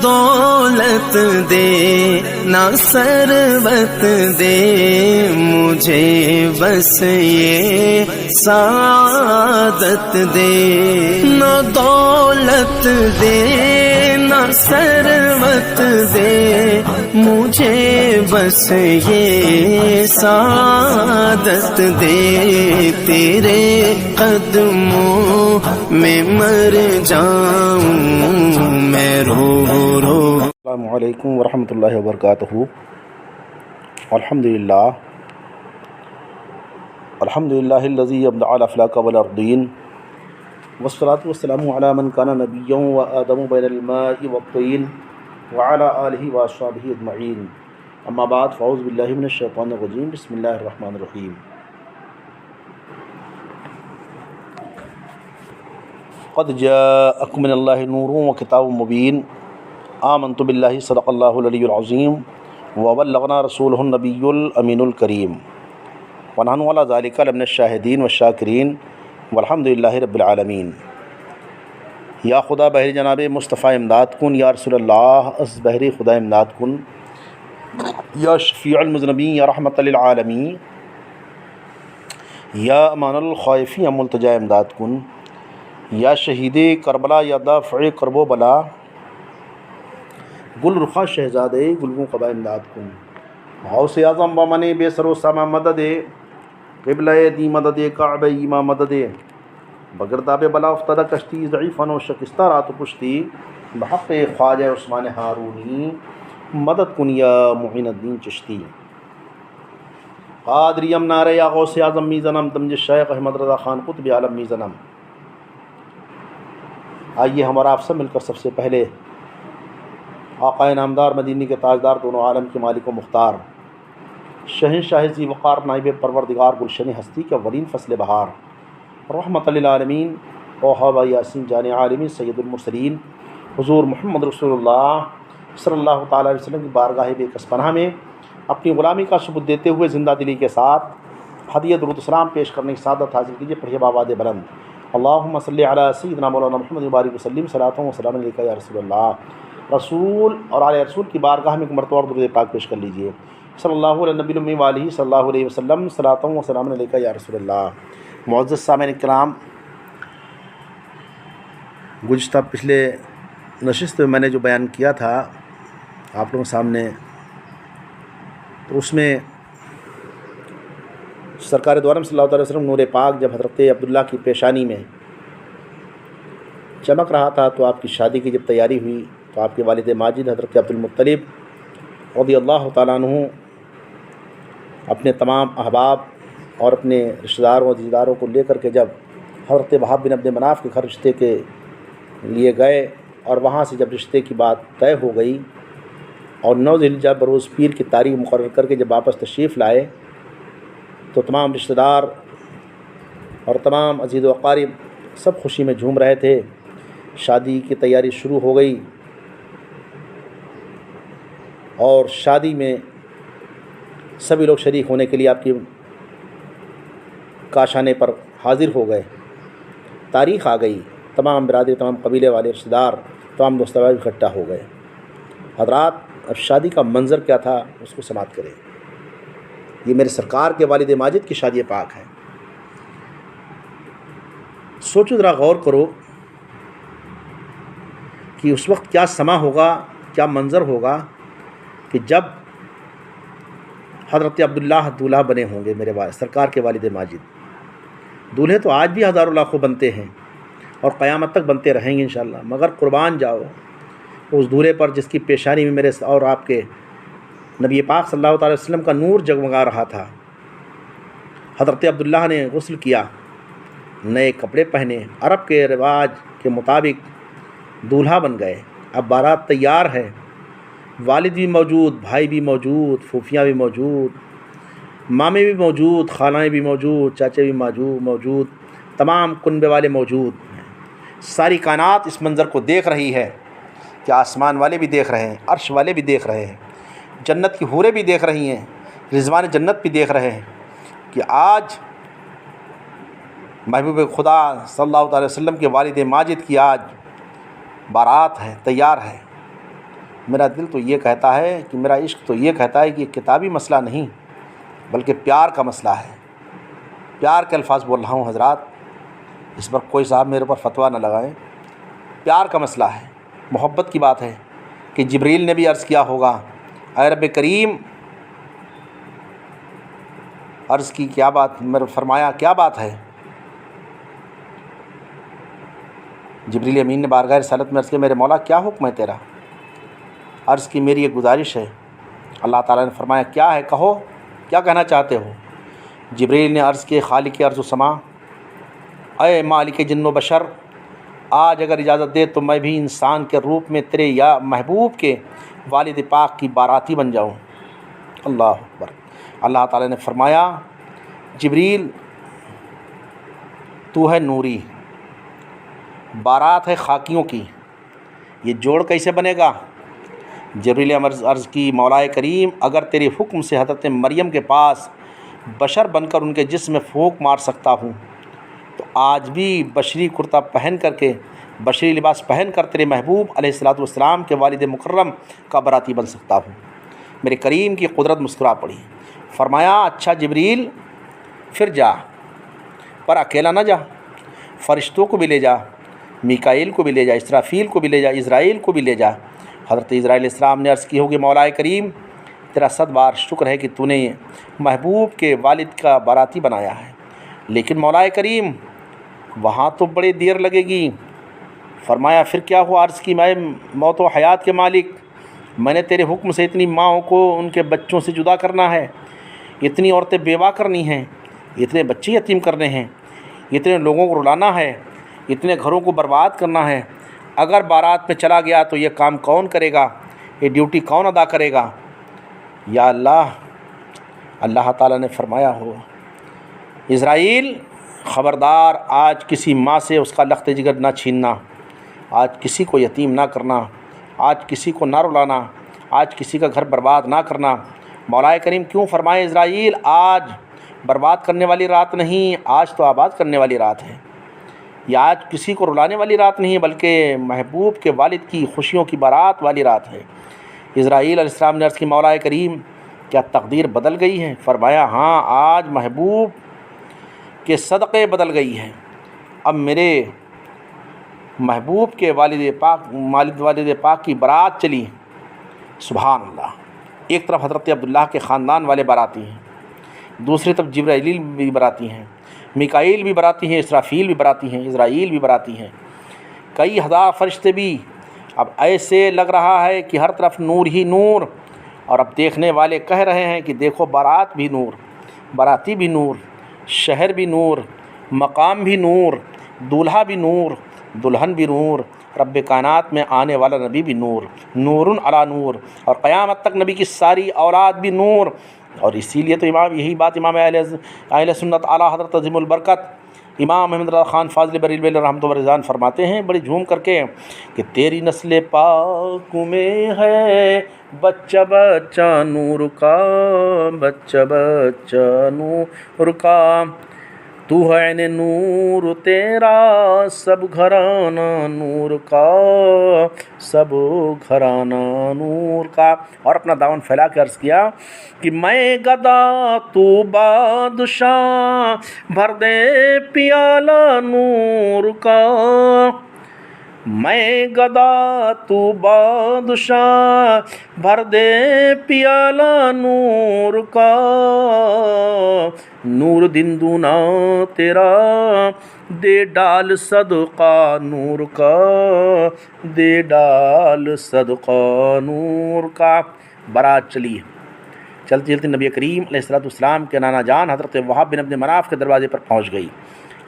دولت دے نہ ثروت دے مجھے بس یہ سعادت دے، نہ دولت دے نہ ثروت دے مجھے بس یہ سعادت دے، تیرے قدموں میں مر جاؤں میں رو رو۔ السلام علیکم ورحمۃ اللہ وبرکاتہ۔ الحمدللہ الذی ابدع الافلاک والارضین والصلاة والسلام علی من کان نبیا وآدم بین الماء والطین وعلی آلہ واصحابہ اجمعین، اما بعد فاعوذ باللہ من الشیطان الرجیم، بسم اللہ الرحمن الرحیم۔ قد جاءکم من اللہ نور وکتاب مبین، آمنت باللہ صدق اللہ العلی العظیم وبلغنا رسولہ النبی الامین الکریم ونحن علی ذلک لمن الشاہدین والشاکرین والحمدللہ رب العالمین۔ یا خدا بہر جناب مصطفیٰ امداد کن، یا رسول اللہ اس بہر خدا امداد کن، یا شفیع المذنبین یا رحمت للعالمین، یا امان الخائفین یا ملتجا امداد کن، یا شہید کربلا یا دافع کرب و بلا، گل رخا شہزادے گلگوں قبا امداد کن، غوث اعظم بمن بے سر و سما مدد، قبلہ دی مدد کعب ایما مدد، بگرداب بلا افتادہ کشتی ضعیفن و شکستہ رات پشتی، بحق خواجہ عثمان ہارونی مدد کن یا معین الدین چشتی، قادریم نعرہ یا غوث اعظم میزنم دمج شیخ احمد رضا خان قطب عالم میزنم۔ آئیے ہمارا آپ سے مل کر سب سے پہلے آقا نامدار مدینے کے تاجدار دونوں عالم کے مالک و مختار شہنشاہ ذی وقار نائب پروردگار گلشن ہستی کے اولین فصل بہار رحمت للعالمین طہ یاسین جان عالمین سید المرسلین حضور محمد رسول اللہ صلی اللہ تعالیٰ علیہ وسلم کی بارگاہ بے کس پناہ میں اپنی غلامی کا ثبوت دیتے ہوئے زندہ دلی کے ساتھ ہدیہ درود السلام پیش کرنے کی سعادت حاصل کیجیے۔ پڑھیے بآباد بلند، اللہم صلی علی سیدنا مولانا محمد وبارک وسلم، صلاۃ و سلام علیکہ یا رسول اللہ۔ رسول اور آل رسول کی بارگاہ میں ایک مرتبہ درود پاک پیش کر لیجیے۔ صلی اللہ علیہ نبی المی وآلہ صلی اللہ علیہ وسلم، صلاۃ و سلام علیکہ یا رسول اللہ۔ معزز سامعین کرام، گزشتہ پچھلے نشست میں نے جو بیان کیا تھا آپ لوگوں کے سامنے، تو اس میں سرکار دو عالم صلی اللہ علیہ وسلم نور پاک جب حضرت عبداللہ کی پیشانی میں چمک رہا تھا تو آپ کی شادی کی جب تیاری ہوئی تو آپ کے والد ماجد حضرت عبدالمطلب رضی اللہ تعالیٰ عنہ اپنے تمام احباب اور اپنے رشتہ داروں اور دیداروں کو لے کر کے جب حضرت وہب بن عبد مناف کے گھر رشتے کے لیے گئے، اور وہاں سے جب رشتے کی بات طے ہو گئی اور 9 ذی الحجہ بروز پیر کی تاریخ مقرر کر کے جب واپس تشریف لائے تو تمام رشتہ دار اور تمام عزیز و اقارب سب خوشی میں جھوم رہے تھے۔ شادی کی تیاری شروع ہو گئی اور شادی میں سبھی لوگ شریک ہونے کے لیے آپ کی کاشانے پر حاضر ہو گئے۔ تاریخ آ گئی، تمام برادری، تمام قبیلے والے، رشتہ دار، تمام دوست احباب اکٹھا ہو گئے۔ حضرات، اب شادی کا منظر کیا تھا اس کو سماعت کریں۔ یہ میرے سرکار کے والد ماجد کی شادی پاک ہے۔ سوچو، ذرا غور کرو کہ اس وقت کیا سما ہوگا، کیا منظر ہوگا کہ جب حضرت عبداللہ دولہا بنے ہوں گے میرے سرکار کے والد ماجد۔ دولہے تو آج بھی ہزاروں لاکھوں بنتے ہیں اور قیامت تک بنتے رہیں گے انشاءاللہ، مگر قربان جاؤ اس دولہے پر جس کی پیشانی میں میرے اور آپ کے نبی پاک صلی اللہ تعالی وسلم کا نور جگمگا رہا تھا۔ حضرت عبداللہ نے غسل کیا، نئے کپڑے پہنے، عرب کے رواج کے مطابق دولہا بن گئے۔ اب بارات تیار ہے، والد بھی موجود، بھائی بھی موجود، پھوپھیاں بھی موجود، مامے بھی موجود، خالائیں بھی موجود، چاچے بھی موجود، تمام کنبے والے موجود ہیں۔ ساری کائنات اس منظر کو دیکھ رہی ہے کہ آسمان والے بھی دیکھ رہے ہیں، عرش والے بھی دیکھ رہے ہیں، جنت کی حوریں بھی دیکھ رہی ہیں، رضوان جنت بھی دیکھ رہے ہیں کہ آج محبوب خدا صلی اللہ علیہ وسلم کے والد ماجد کی آج بارات ہے، تیار ہے۔ میرا دل تو یہ کہتا ہے کہ میرا عشق تو یہ کہتا ہے کہ یہ کتابی مسئلہ نہیں بلکہ پیار کا مسئلہ ہے. پیار کے الفاظ بول رہا ہوں حضرات، اس پر کوئی صاحب میرے پر فتویٰ نہ لگائیں. پیار کا مسئلہ ہے، محبت کی بات ہے کہ جبریل نے بھی عرض کیا ہوگا اے رب کریم، عرض کی کیا بات، میرے فرمایا کیا بات ہے. جبریل امین نے بارگاہ رسالت میں عرض کیا میرے مولا کیا حکم ہے تیرا. عرض کی میری ایک گزارش ہے. اللہ تعالیٰ نے فرمایا کیا ہے، کہو کیا کہنا چاہتے ہو. جبریل نے عرض کی خالق ارض و سما، اے مالک جن و بشر، آج اگر اجازت دے تو میں بھی انسان کے روپ میں تیرے یا محبوب کے والد پاک کی باراتی بن جاؤں. اللہ اکبر. اللہ تعالیٰ نے فرمایا جبریل تو ہے نوری، بارات ہے خاکیوں کی، یہ جوڑ کیسے بنے گا. جبریل عرض کی مولا کریم، اگر تیرے حکم سے حضرت مریم کے پاس بشر بن کر ان کے جسم میں پھونک مار سکتا ہوں تو آج بھی بشری کرتا پہن کر کے، بشری لباس پہن کر تیرے محبوب علیہ الصلوۃ والسلام کے والد مکرم کا براتی بن سکتا ہوں. میرے کریم کی قدرت مسکرا پڑی. فرمایا اچھا جبریل پھر جا، پر اکیلا نہ جا، فرشتوں کو بھی لے جا، میکائیل کو بھی لے جا، اسرافیل کو بھی لے جا، اسرائیل کو بھی لے جا. حضرت اسرائیل علیہ السلام نے عرض کی ہوگی مولا کریم تیرا 100 بار شکر ہے کہ تو نے محبوب کے والد کا باراتی بنایا ہے، لیکن مولا کریم وہاں تو بڑی دیر لگے گی. فرمایا پھر کیا ہوا. عرض کی میں موت و حیات کے مالک، میں نے تیرے حکم سے اتنی ماؤں کو ان کے بچوں سے جدا کرنا ہے، اتنی عورتیں بیوہ کرنی ہیں، اتنے بچے یتیم کرنے ہیں، اتنے لوگوں کو رلانا ہے، اتنے گھروں کو برباد کرنا ہے. اگر بارات میں چلا گیا تو یہ کام کون کرے گا، یہ ڈیوٹی کون ادا کرے گا. یا اللہ. اللہ تعالیٰ نے فرمایا ہو اسرائیل خبردار، آج کسی ماں سے اس کا لخت جگر نہ چھیننا، آج کسی کو یتیم نہ کرنا، آج کسی کو نہ رلانا، آج کسی کا گھر برباد نہ کرنا. مولا کریم کیوں فرمائے اسرائیل آج برباد کرنے والی رات نہیں، آج تو آباد کرنے والی رات ہے. یہ آج کسی کو رلانے والی رات نہیں بلکہ محبوب کے والد کی خوشیوں کی بارات والی رات ہے. اسرائیل علیہ السلام نے عرض کی مولا کریم کیا تقدیر بدل گئی ہے. فرمایا ہاں، آج محبوب کے صدقے بدل گئی ہے. اب میرے محبوب کے والد پاک کی بارات چلی. سبحان اللہ. ایک طرف حضرت عبداللہ کے خاندان والے باراتی ہیں، دوسری طرف جبرائیل بھی باراتی ہیں، میکائیل بھی باراتی ہیں، اسرافیل بھی باراتی ہیں، اسرائیل بھی باراتی ہیں، کئی ہزار فرشتے بھی. اب ایسے لگ رہا ہے کہ ہر طرف نور ہی نور. اور اب دیکھنے والے کہہ رہے ہیں کہ دیکھو بارات بھی نور، باراتی بھی نور، شہر بھی نور، مقام بھی نور، دولہا بھی نور، دلہن بھی نور، رب کائنات میں آنے والا نبی بھی نور، نور علی نور، اور قیامت تک نبی کی ساری اولاد بھی نور. اور اسی لیے تو یہی بات امام اہل سنت اعلیٰ حضرت عظیم البرکت امام محمد رضا خان فاضل بریلوی رحمۃ اللہ رضوان فرماتے ہیں بڑی جھوم کر کے کہ تیری نسل پاک میں ہے بچہ بچہ نور کا، بچہ بچہ نور کا، تو ہے عین نور تیرا سب گھرانہ نور کا، سب گھرانہ نور کا. اور اپنا دامن پھیلا کے عرض کیا کہ میں گدا تو بادشاہ بھر دے پیالہ نور کا، میں گدا تو بادشاہ بھر دے پیالہ نور کا، نور دن دونا تیرا دے ڈال صدقہ نور کا، دے ڈال صدقہ نور کا. بارات چلی. چلتی چلتی نبی کریم علیہ الصلوۃ والسلام کے نانا جان حضرت وہاب بن عبد مناف کے دروازے پر پہنچ گئی.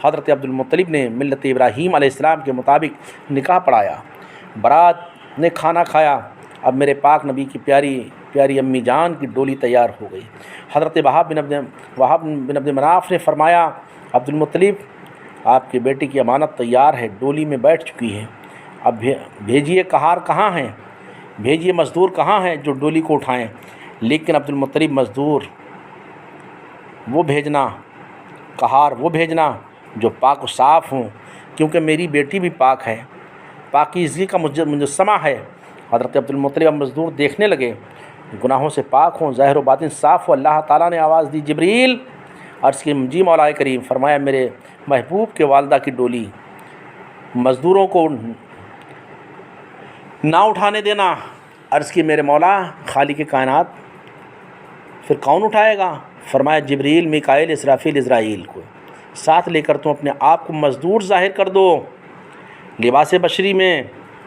حضرت عبد المطلب نے ملت ابراہیم علیہ السلام کے مطابق نکاح پڑھایا، بارات نے کھانا کھایا. اب میرے پاک نبی کی پیاری امی جان کی ڈولی تیار ہو گئی. حضرت وہاب بن عبد مناف نے فرمایا عبد المطلب آپ کی بیٹی کی امانت تیار ہے، ڈولی میں بیٹھ چکی ہے، اب بھیجیے کہار کہاں ہیں، بھیجیے مزدور کہاں ہیں جو ڈولی کو اٹھائیں. لیکن عبد المطلب مزدور وہ بھیجنا، کہار وہ بھیجنا جو پاک و صاف ہوں، کیونکہ میری بیٹی بھی پاک ہے، پاکیزگی کا مجسمہ ہے. حضرت عبدالمطلب مزدور دیکھنے لگے گناہوں سے پاک ہوں، ظاہر و باطن صاف ہو۔ اللہ تعالیٰ نے آواز دی جبریل، عرض کی جی مولا کریم، فرمایا میرے محبوب کے والدہ کی ڈولی مزدوروں کو نہ اٹھانے دینا۔ عرض کی میرے مولا خالق کائنات پھر کون اٹھائے گا؟ فرمایا جبریل، میکائیل، اسرافیل، اسرائیل کو ساتھ لے کر تم اپنے آپ کو مزدور ظاہر کر دو لباس بشری میں،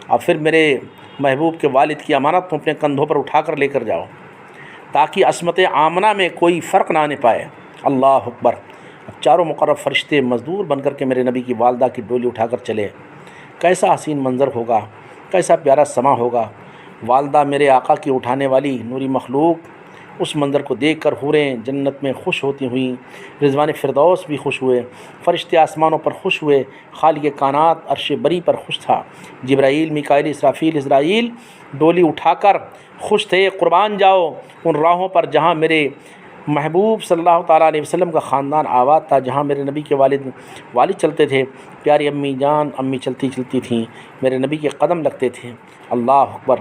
اور پھر میرے محبوب کے والد کی امانت تم اپنے کندھوں پر اٹھا کر لے کر جاؤ تاکہ عصمت آمنہ میں کوئی فرق نہ آنے پائے۔ اللہ اکبر۔ اب چاروں مقرب فرشتے مزدور بن کر کے میرے نبی کی والدہ کی ڈولی اٹھا کر چلے۔ کیسا حسین منظر ہوگا، کیسا پیارا سما ہوگا۔ والدہ میرے آقا کی اٹھانے والی نوری مخلوق اس منظر کو دیکھ کر حوریں جنت میں خوش ہوتی ہوئیں، رضوان فردوس بھی خوش ہوئے، فرشتے آسمانوں پر خوش ہوئے، خالق کائنات عرش بری پر خوش تھا۔ جبرائیل، میکائیل، اسرافیل، اسرائیل ڈولی اٹھا کر خوش تھے۔ قربان جاؤ ان راہوں پر جہاں میرے محبوب صلی اللہ تعالیٰ علیہ وسلم کا خاندان آباد تھا، جہاں میرے نبی کے والد چلتے تھے۔ پیاری امی جان امی چلتی چلتی تھیں، میرے نبی کے قدم لگتے تھے۔ اللہ اکبر۔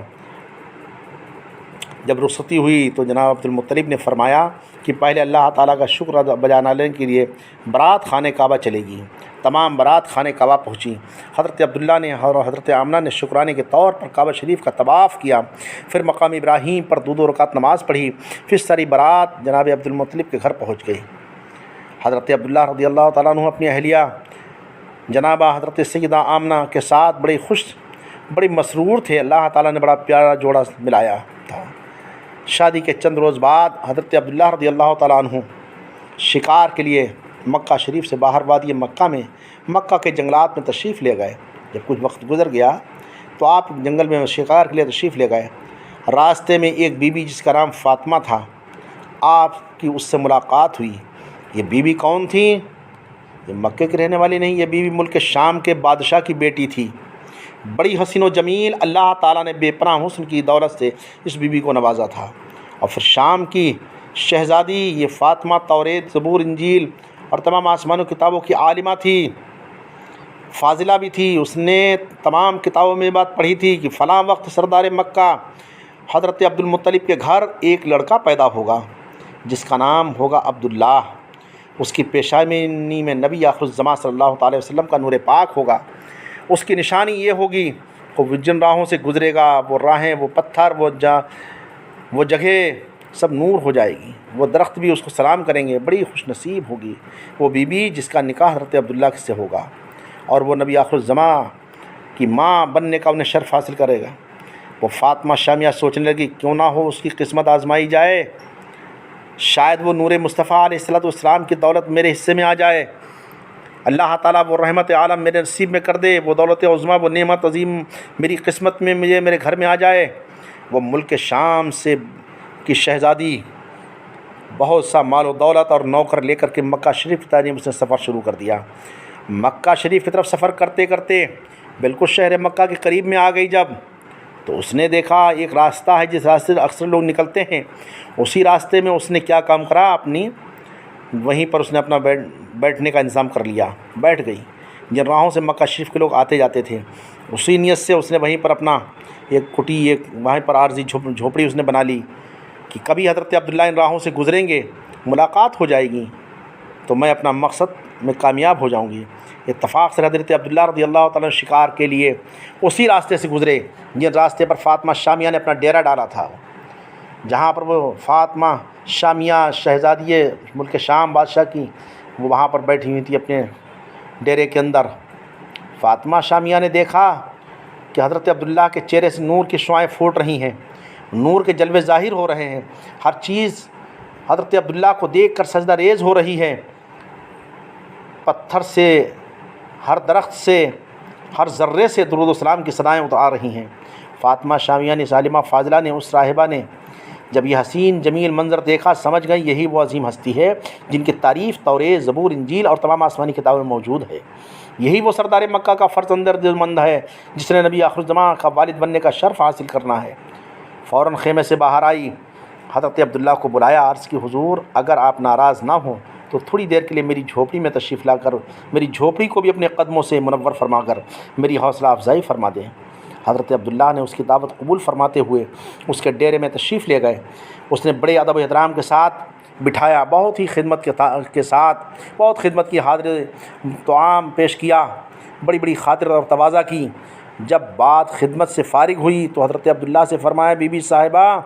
جب رخصتی ہوئی تو جناب عبدالمطلب نے فرمایا کہ پہلے اللہ تعالیٰ کا شکر بجا لانے کے لیے برات خانہ کعبہ چلے گی۔ تمام برات خانہ کعبہ پہنچی۔ حضرت عبداللہ نے اور حضرت آمنہ نے شکرانے کے طور پر کعبہ شریف کا طواف کیا، پھر مقام ابراہیم پر 2 رکعت نماز پڑھی، پھر ساری برات جناب عبدالمطلب کے گھر پہنچ گئی۔ حضرت عبداللہ رضی اللہ تعالیٰ عنہ اپنی اہلیہ جنابہ حضرت سیدہ آمنہ کے ساتھ بڑے مسرور تھے۔ اللہ تعالیٰ نے بڑا پیارا جوڑا ملایا تھا۔ شادی کے چند روز بعد حضرت عبداللہ رضی اللہ تعالیٰ عنہ شکار کے لیے مکہ شریف سے باہر وادی مکہ کے جنگلات میں تشریف لے گئے۔ جب کچھ وقت گزر گیا تو آپ جنگل میں شکار کے لیے تشریف لے گئے۔ راستے میں ایک بی بی جس کا نام فاطمہ تھا، آپ کی اس سے ملاقات ہوئی۔ یہ بی بی کون تھی؟ یہ مکے کی رہنے والی نہیں، یہ بی بی ملک شام کے بادشاہ کی بیٹی تھی۔ بڑی حسین و جمیل، اللہ تعالیٰ نے بے پناہ حسن کی دولت سے اس بی بی کو نوازا تھا۔ اور پھر شام کی شہزادی یہ فاطمہ توریت، زبور، انجیل اور تمام آسمانوں کتابوں کی عالمہ تھی، فاضلہ بھی تھی۔ اس نے تمام کتابوں میں بات پڑھی تھی کہ فلاں وقت سردار مکہ حضرت عبدالمطلب کے گھر ایک لڑکا پیدا ہوگا جس کا نام ہوگا عبداللہ۔ اس کی پیشانی میں نبی آخر الزماں صلی اللہ علیہ وسلم کا نور پاک ہوگا۔ اس کی نشانی یہ ہوگی وہ جن راہوں سے گزرے گا، وہ راہیں، وہ پتھر، وہ جگہ سب نور ہو جائے گی۔ وہ درخت بھی اس کو سلام کریں گے۔ بڑی خوش نصیب ہوگی وہ بی بی جس کا نکاح حضرت عبداللہ سے ہوگا، اور وہ نبی آخر الزماں کی ماں بننے کا انہیں شرف حاصل کرے گا۔ وہ فاطمہ شامیہ سوچنے لگی کیوں نہ ہو اس کی قسمت آزمائی جائے، شاید وہ نور مصطفیٰ علیہ السلام کی دولت میرے حصے میں آ جائے۔ اللہ تعالیٰ وہ رحمت عالم میرے نصیب میں کر دے، وہ دولت عظمیٰ، وہ نعمت عظیم میری قسمت میں میرے گھر میں آ جائے۔ وہ ملک شام سے کی شہزادی بہت سا مال و دولت اور نوکر لے کر کے مکہ شریف کی تعلیم اس نے سفر شروع کر دیا۔ مکہ شریف کی طرف سفر کرتے کرتے بالکل شہر مکہ کے قریب میں آ گئی جب، تو اس نے دیکھا ایک راستہ ہے جس راستے سے اکثر لوگ نکلتے ہیں۔ اسی راستے میں اس نے کیا کام کرا، وہیں پر اس نے اپنا بیٹھنے کا انتظام کر لیا، بیٹھ گئی۔ جن راہوں سے مکہ شریف کے لوگ آتے جاتے تھے اسی نیت سے اس نے وہیں پر اپنا ایک کٹی، ایک وہیں پر عارضی جھوپڑی اس نے بنا لی کہ کبھی حضرت عبداللہ ان راہوں سے گزریں گے، ملاقات ہو جائے گی تو میں اپنا مقصد میں کامیاب ہو جاؤں گی۔ اتفاق سے حضرت عبداللہ رضی اللہ تعالیٰ شکار کے لیے اسی راستے سے گزرے جن راستے پر فاطمہ شامیہ نے اپنا ڈیرا ڈالا تھا، جہاں پر وہ فاطمہ شامیہ شہزادی ملک شام بادشاہ کی وہ وہاں پر بیٹھی ہوئی تھی اپنے ڈیرے کے اندر۔ فاطمہ شامیہ نے دیکھا کہ حضرت عبداللہ کے چہرے سے نور کی شعائیں پھوٹ رہی ہیں، نور کے جلوے ظاہر ہو رہے ہیں، ہر چیز حضرت عبداللہ کو دیکھ کر سجدہ ریز ہو رہی ہے۔ پتھر سے، ہر درخت سے، ہر ذرے سے درود و سلام کی صدائیں آ رہی ہیں۔ فاطمہ شامیہ نے، ظالمہ فاضلہ نے، اس راہبہ نے جب یہ حسین جمیل منظر دیکھا سمجھ گئی یہی وہ عظیم ہستی ہے جن کی تعریف توریت، زبور، انجیل اور تمام آسمانی کتابوں میں موجود ہے۔ یہی وہ سردار مکہ کا فرض اندرمند ہے جس نے نبی آخر الزماں کا والد بننے کا شرف حاصل کرنا ہے۔ فوراً خیمے سے باہر آئی، حضرت عبداللہ کو بلایا، عرض کی حضور اگر آپ ناراض نہ ہوں تو تھوڑی دیر کے لیے میری جھوپڑی میں تشریف لا کر میری جھوپڑی کو بھی اپنے قدموں سے منور فرما کر میری حوصلہ افزائی فرما دیں۔ حضرت عبداللہ نے اس کی دعوت قبول فرماتے ہوئے اس کے ڈیرے میں تشریف لے گئے. اس نے بڑے ادب و احترام کے ساتھ بٹھایا، بہت ہی خدمت کے ساتھ بہت خدمت کی، حاضر طعام پیش کیا، بڑی بڑی خاطر اور تواضع کی. جب بات خدمت سے فارغ ہوئی تو حضرت عبداللہ سے فرمایا، بی بی صاحبہ.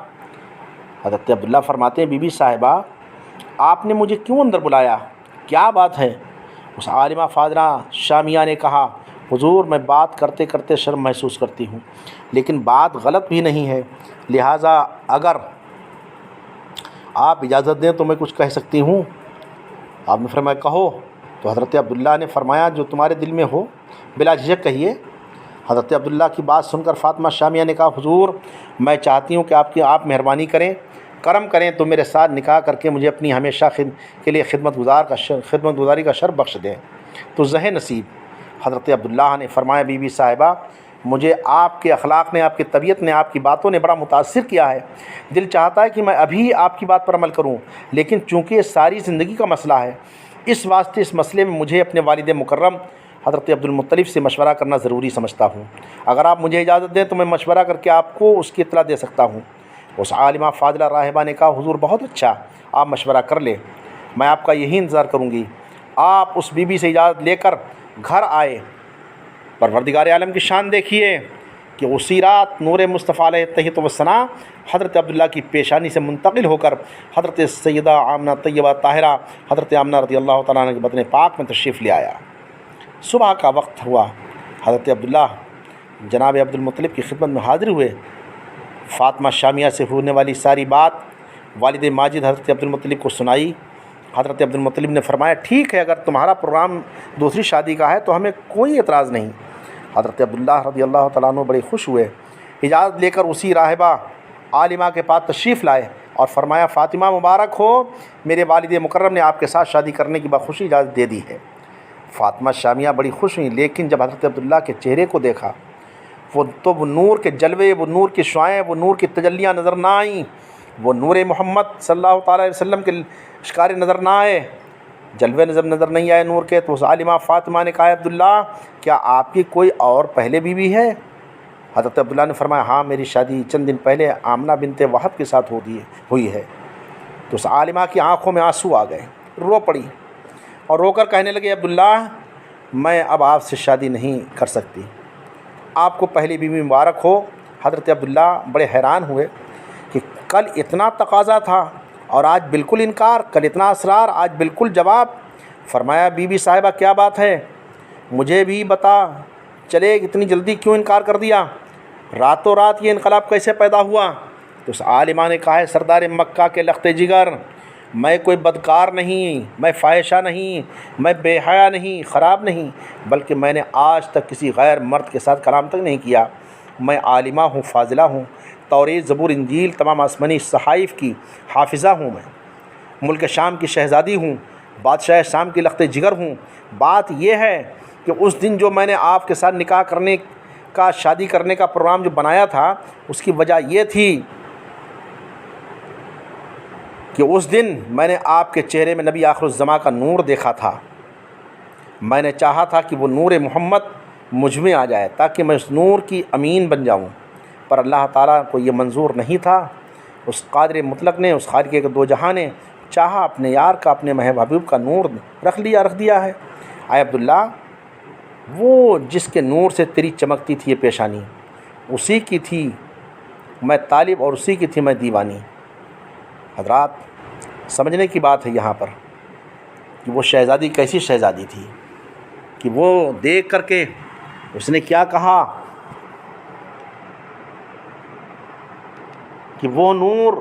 حضرت عبداللہ فرماتے ہیں، بی بی صاحبہ آپ نے مجھے کیوں اندر بلایا، کیا بات ہے؟ اس عالمہ فاضلہ شامیہ نے کہا، حضور میں بات کرتے کرتے شرم محسوس کرتی ہوں، لیکن بات غلط بھی نہیں ہے، لہٰذا اگر آپ اجازت دیں تو میں کچھ کہہ سکتی ہوں. آپ نے فرمایا، کہو. تو حضرت عبداللہ نے فرمایا، جو تمہارے دل میں ہو بلا جھجک کہیے. حضرت عبداللہ کی بات سن کر فاطمہ شامیہ نے کہا، حضور میں چاہتی ہوں کہ آپ مہربانی کریں، کرم کریں تو میرے ساتھ نکاح کر کے مجھے اپنی ہمیشہ کے لیے خدمت گزاری کا شرف بخش دیں تو زہ نصیب. حضرت عبداللہ نے فرمایا، بی بی صاحبہ مجھے آپ کے اخلاق نے، آپ کی طبیعت نے، آپ کی باتوں نے بڑا متاثر کیا ہے. دل چاہتا ہے کہ میں ابھی آپ کی بات پر عمل کروں، لیکن چونکہ یہ ساری زندگی کا مسئلہ ہے، اس واسطے اس مسئلے میں مجھے اپنے والد مکرم حضرت عبدالمطلب سے مشورہ کرنا ضروری سمجھتا ہوں. اگر آپ مجھے اجازت دیں تو میں مشورہ کر کے آپ کو اس کی اطلاع دے سکتا ہوں. اس عالمہ فاضلہ راہبہ نے کہا، حضور بہت اچھا، آپ مشورہ کر لیں، میں آپ کا یہی انتظار کروں گی. آپ اس بی بی سے اجازت لے کر گھر آئے. پروردگار عالم کی شان دیکھیے کہ اسی رات نور مصطفیٰ علیہ التحیۃ والثناء حضرت عبداللہ کی پیشانی سے منتقل ہو کر حضرت سیدہ آمنہ طیبہ طاہرہ حضرت آمنہ رضی اللہ تعالیٰ عنہ کے بدن پاک میں تشریف لے آیا. صبح کا وقت ہوا. حضرت عبداللہ جناب عبدالمطلب کی خدمت میں حاضر ہوئے. فاطمہ شامیہ سے ہونے والی ساری بات والد ماجد حضرت عبدالمطلب کو سنائی. حضرت عبدالمطلب نے فرمایا، ٹھیک ہے، اگر تمہارا پروگرام دوسری شادی کا ہے تو ہمیں کوئی اعتراض نہیں. حضرت عبداللہ رضی اللہ تعالیٰ عنہ بڑے خوش ہوئے، اجازت لے کر اسی راہبہ عالمہ کے پاس تشریف لائے اور فرمایا، فاطمہ مبارک ہو، میرے والد مکرم نے آپ کے ساتھ شادی کرنے کی بخوشی اجازت دے دی ہے. فاطمہ شامیہ بڑی خوش ہوئیں، لیکن جب حضرت عبداللہ کے چہرے کو دیکھا وہ نور کے جلوے، وہ نور کی شعائیں، وہ نور کی تجلیاں نظر نہ آئیں، وہ نور محمد صلی اللہ تعالیٰ علیہ وسلم کے اشکارے نظر نہ آئے، جلوے نظر نہیں آئے نور کے. تو اس عالمہ فاطمہ نے کہا، عبداللہ کیا آپ کی کوئی اور پہلے بیوی ہے؟ حضرت عبداللہ نے فرمایا، ہاں میری شادی چند دن پہلے آمنہ بنت وہب کے ساتھ ہوئی ہے. تو اس عالمہ کی آنکھوں میں آنسو آ گئے، رو پڑی اور رو کر کہنے لگے، عبداللہ میں اب آپ سے شادی نہیں کر سکتی، آپ کو پہلی بیوی مبارک ہو. حضرت عبداللہ بڑے حیران ہوئے کہ کل اتنا تقاضا تھا اور آج بالکل انکار، کل اتنا اصرار، آج بالکل جواب. فرمایا، بی بی صاحبہ کیا بات ہے، مجھے بھی بتا چلے اتنی جلدی کیوں انکار کر دیا، راتوں رات یہ انقلاب کیسے پیدا ہوا؟ تو اس عالمہ نے کہا ہے، سردار مکہ کے لخت جگر، میں کوئی بدکار نہیں، میں فاحشہ نہیں، میں بے حیا نہیں، خراب نہیں، بلکہ میں نے آج تک کسی غیر مرد کے ساتھ کلام تک نہیں کیا. میں عالمہ ہوں، فاضلہ ہوں، توریت، زبور، انجیل، تمام آسمانی صحائف کی حافظہ ہوں. میں ملک شام کی شہزادی ہوں، بادشاہ شام کی لخت جگر ہوں. بات یہ ہے کہ اس دن جو میں نے آپ کے ساتھ نکاح کرنے کا، شادی کرنے کا پروگرام جو بنایا تھا، اس کی وجہ یہ تھی کہ اس دن میں نے آپ کے چہرے میں نبی آخر الزماں کا نور دیکھا تھا. میں نے چاہا تھا کہ وہ نور محمد مجھ میں آ جائے تاکہ میں اس نور کی امین بن جاؤں، پر اللہ تعالیٰ کو یہ منظور نہیں تھا. اس قادر مطلق نے، اس خالق کے دو جہاں نے چاہا اپنے یار کا، اپنے محبوب کا نور رکھ دیا ہے. اے عبداللہ، وہ جس کے نور سے تیری چمکتی تھی یہ پیشانی، اسی کی تھی میں طالب اور اسی کی تھی میں دیوانی. حضرات، سمجھنے کی بات ہے یہاں پر کہ وہ شہزادی کیسی شہزادی تھی کہ وہ دیکھ کر کے اس نے کیا کہا کہ وہ نور،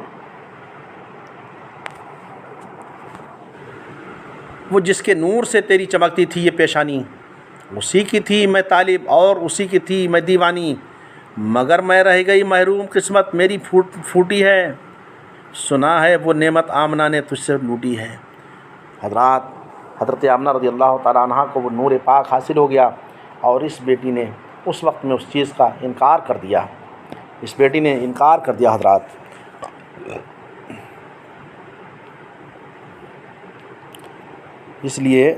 وہ جس کے نور سے تیری چمکتی تھی یہ پیشانی، اسی کی تھی میں طالب اور اسی کی تھی میں دیوانی، مگر میں رہ گئی محروم، قسمت میری پھوٹی ہے، سنا ہے وہ نعمت آمنہ نے تجھ سے لوٹی ہے. حضرات، حضرت آمنہ رضی اللہ تعالیٰ عنہ کو وہ نور پاک حاصل ہو گیا اور اس بیٹی نے اس وقت میں اس چیز کا انکار کر دیا، اس بیٹی نے انکار کر دیا. حضرات، اس لیے